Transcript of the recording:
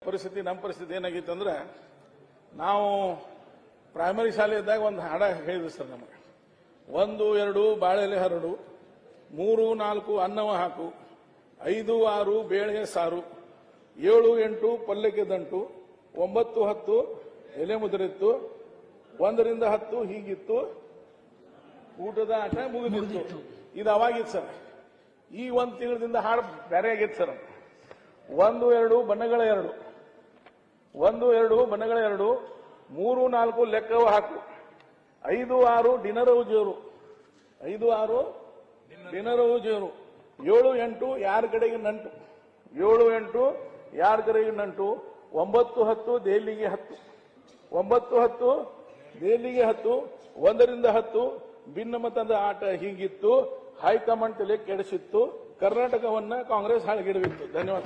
ನಮ್ಮ ಪರಿಸ್ಥಿತಿ ಏನಾಗಿತ್ತು ಅಂದ್ರೆ ನಾವು ಪ್ರೈಮರಿ ಶಾಲೆ ಇದ್ದಾಗ ಒಂದು ಹಾಡ ಹೇಳಿದ್ರು ಸರ್ ನಮಗೆ. 1 2 ಬಾಳೆಲೆ ಹರಡು, 3 4 ಅನ್ನವ ಹಾಕು, 5 6 ಬೇಳೆ ಸಾರು, 7 8 ಪಲ್ಯಕ್ಕೆ ದಂಟು, 9 10 ಎಲೆ ಮುದರಿತ್ತು, 1 ರಿಂದ 10 ಹೀಗಿತ್ತು, ಊಟದ ಆಟ ಮುಗಿದಿತ್ತು. ಇದು ಅವಾಗಿತ್ತು ಸರ್. ಈ 1 ತಿಂಗಳಿಂದ ಹಾಡು ಬೇರೆ ಆಗಿತ್ತು ಸರ್. 1 2 ಬಣ್ಣಗಳ 2, 1 2 ಬಣ್ಣಗಳ 2, 3 4 ಲೆಕ್ಕವು ಹಾಕು, 5 6 ಡಿನ್ನರವು ಜೋರು, 5 6 ಡಿನ್ನರವು ಜೋರು, 7 8 ಯಾರ ಕಡೆಗೆ ನಂಟು, 7 8 ಯಾರ ಕಡೆಗೆ ನಂಟು, 9 10 ದೆಹಲಿಗೆ 10, 9 10 ದೆಹಲಿಗೆ 10, 1 ರಿಂದ 10 ಭಿನ್ನಮತದ ಆಟ ಹೀಗಿತ್ತು, ಹೈಕಮಾಂಡ್ ತಲೆ ಕೆಡಿಸಿತ್ತು, ಕರ್ನಾಟಕವನ್ನ ಕಾಂಗ್ರೆಸ್ ಹಾಳುಗೆಡವಿತ್ತು. ಧನ್ಯವಾದ.